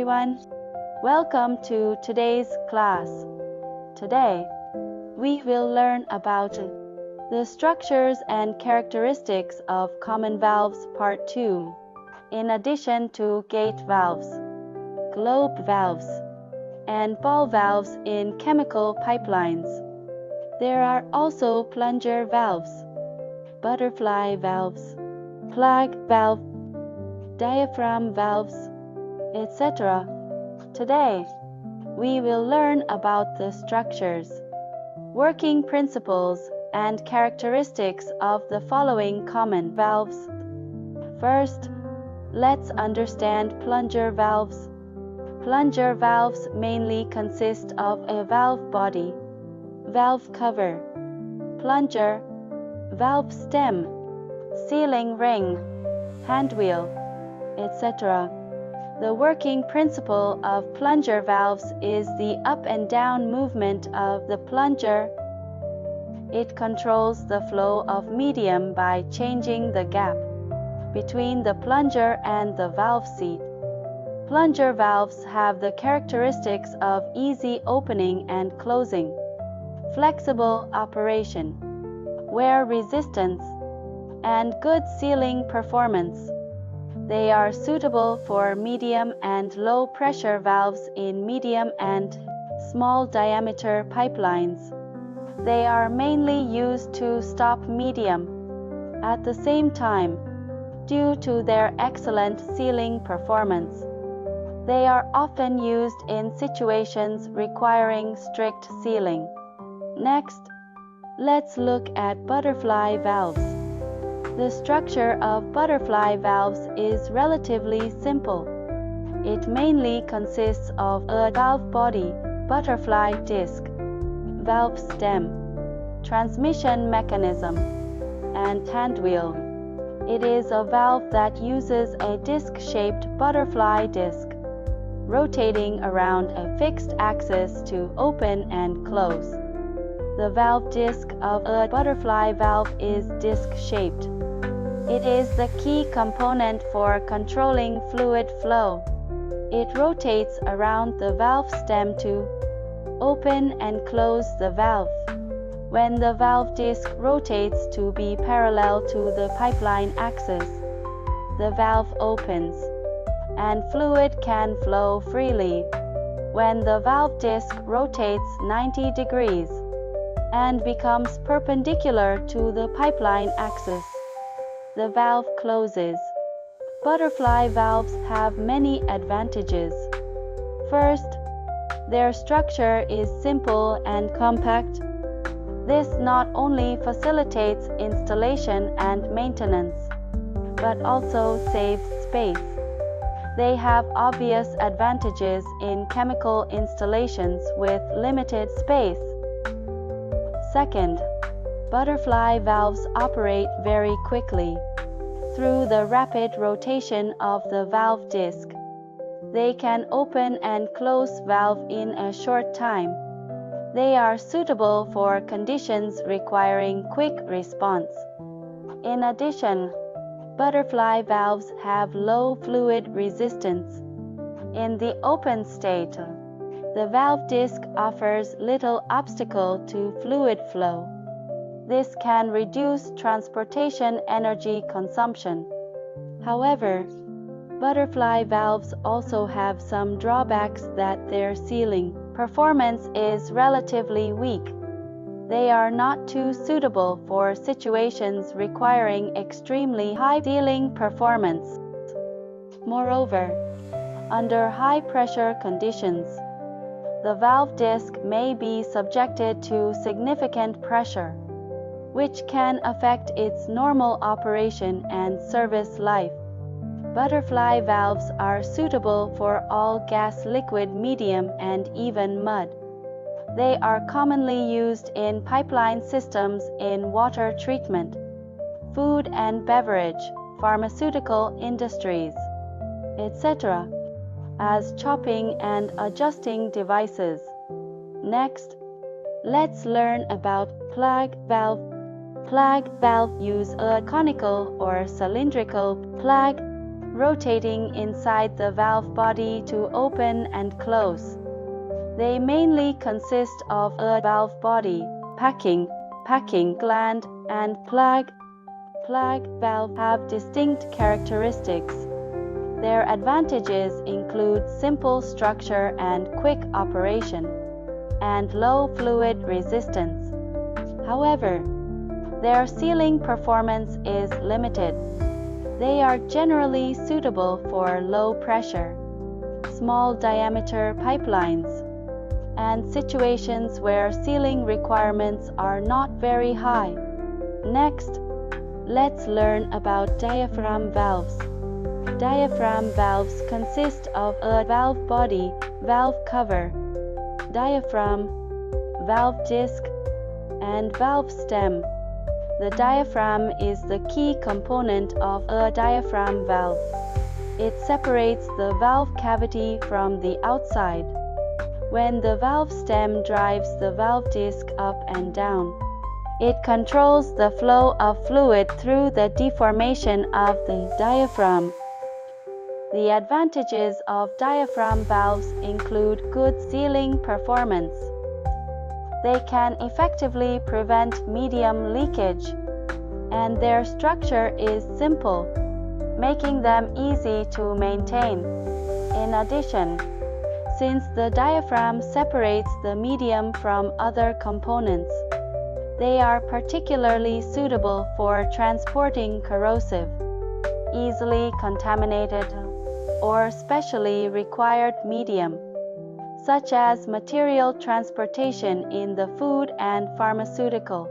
everyone. Welcome to today's class. Today, we will learn about the structures and characteristics of common valves Part 2, in addition to gate valves, globe valves, and ball valves in chemical pipelines. There are also plunger valves, butterfly valves, plug valve, diaphragm valves, etc. Today, we will learn about the structures, working principles, and characteristics of the following common valves. First, let's understand plunger valves. Plunger valves mainly consist of a valve body, valve cover, plunger, valve stem, sealing ring, handwheel, etc. The working principle of plunger valves is the up and down movement of the plunger. It controls the flow of medium by changing the gap between the plunger and the valve seat. Plunger valves have the characteristics of easy opening and closing, flexible operation, wear resistance, and good sealing performance. They are suitable for medium and low pressure valves in medium and small diameter pipelines. They are mainly used to stop medium. At the same time, due to their excellent sealing performance, they are often used in situations requiring strict sealing. Next, let's look at butterfly valves. The structure of butterfly valves is relatively simple. It mainly consists of a valve body, butterfly disc, valve stem, transmission mechanism, and handwheel. It is a valve that uses a disc-shaped butterfly disc, rotating around a fixed axis to open and close. The valve disc of a butterfly valve is disc-shaped. It is the key component for controlling fluid flow. It rotates around the valve stem to open and close the valve. When the valve disc rotates to be parallel to the pipeline axis, the valve opens, and fluid can flow freely. When the valve disc rotates 90 degrees and becomes perpendicular to the pipeline axis, the valve closes. Butterfly valves have many advantages. First, their structure is simple and compact. This not only facilitates installation and maintenance, but also saves space. They have obvious advantages in chemical installations with limited space. Second, butterfly valves operate very quickly. Through the rapid rotation of the valve disc, they can open and close valve in a short time. They are suitable for conditions requiring quick response. In addition, butterfly valves have low fluid resistance. In the open state, the valve disc offers little obstacle to fluid flow. This can reduce transportation energy consumption. However, butterfly valves also have some drawbacks that their sealing performance is relatively weak. They are not too suitable for situations requiring extremely high sealing performance. Moreover, under high pressure conditions, the valve disc may be subjected to significant pressure, which can affect its normal operation and service life. Butterfly valves are suitable for all gas liquid medium and even mud. They are commonly used in pipeline systems in water treatment, food and beverage, pharmaceutical industries, etc., as chopping and adjusting devices. Next, let's learn about plug valve. Plug valve use a conical or cylindrical plug rotating inside the valve body to open and close. They mainly consist of a valve body, packing gland, and plug valve have distinct characteristics. Their advantages include simple structure and quick operation, and low fluid resistance. However, their sealing performance is limited. They are generally suitable for low pressure, small diameter pipelines, and situations where sealing requirements are not very high. Next, let's learn about diaphragm valves. Diaphragm valves consist of a valve body, valve cover, diaphragm, valve disc, and valve stem. The diaphragm is the key component of a diaphragm valve. It separates the valve cavity from the outside. When the valve stem drives the valve disc up and down, it controls the flow of fluid through the deformation of the diaphragm. The advantages of diaphragm valves include good sealing performance. They can effectively prevent medium leakage, and their structure is simple, making them easy to maintain. In addition, since the diaphragm separates the medium from other components, they are particularly suitable for transporting corrosive, easily contaminated, or specially required medium, such as material transportation in the food and pharmaceutical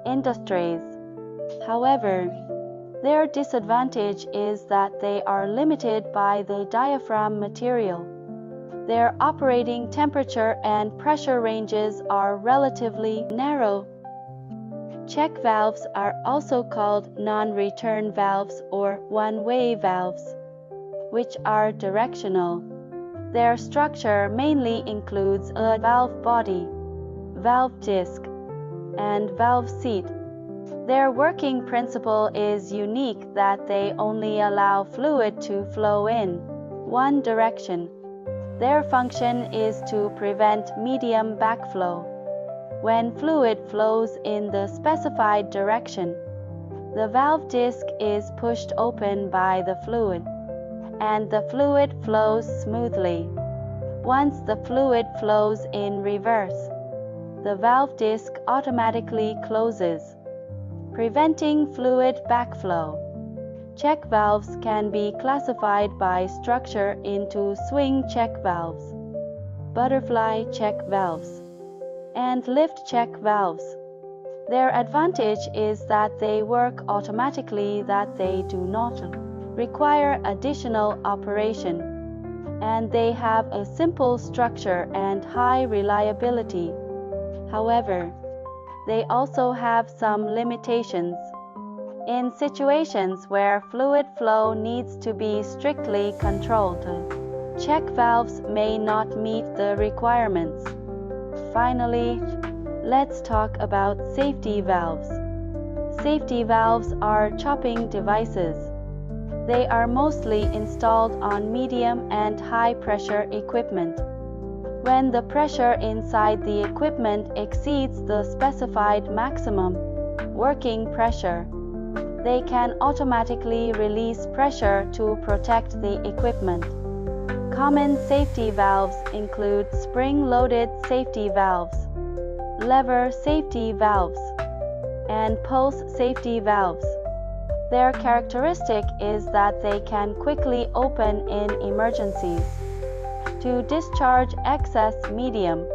industries. However, their disadvantage is that they are limited by the diaphragm material. Their operating temperature and pressure ranges are relatively narrow. Check valves are also called non-return valves or one-way valves, which are directional. Their structure mainly includes a valve body, valve disc, and valve seat. Their working principle is unique that they only allow fluid to flow in one direction. Their function is to prevent medium backflow. When fluid flows in the specified direction, the valve disc is pushed open by the fluid, and the fluid flows smoothly. Once the fluid flows in reverse, the valve disc automatically closes, preventing fluid backflow. Check valves can be classified by structure into swing check valves, butterfly check valves, and lift check valves. Their advantage is that they work automatically, that they do not require additional operation, and they have a simple structure and high reliability. However, they also have some limitations. In situations where fluid flow needs to be strictly controlled, check valves may not meet the requirements. Finally, let's talk about safety valves. Safety valves are chopping devices. They are mostly installed on medium and high pressure equipment. When the pressure inside the equipment exceeds the specified maximum working pressure, they can automatically release pressure to protect the equipment. Common safety valves include spring-loaded safety valves, lever safety valves, and pulse safety valves. Their characteristic is that they can quickly open in emergencies to discharge excess medium,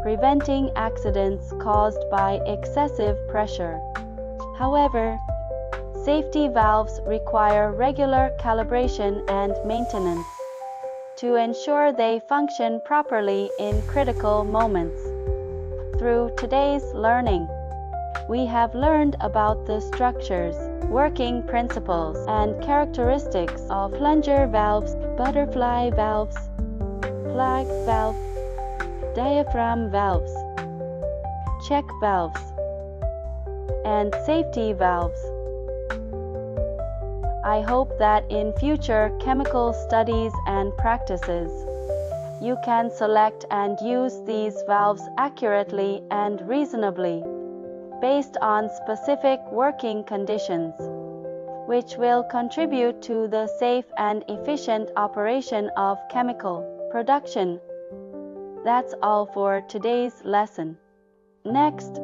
preventing accidents caused by excessive pressure. However, safety valves require regular calibration and maintenance to ensure they function properly in critical moments. Through today's learning, we have learned about the structures, working principles, and characteristics of plunger valves, butterfly valves, plug valve, diaphragm valves, check valves, and safety valves. I hope that in future chemical studies and practices, you can select and use these valves accurately and reasonably, based on specific working conditions, which will contribute to the safe and efficient operation of chemical production. That's all for today's lesson. Next,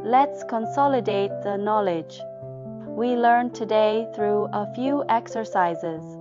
let's consolidate the knowledge we learned today through a few exercises.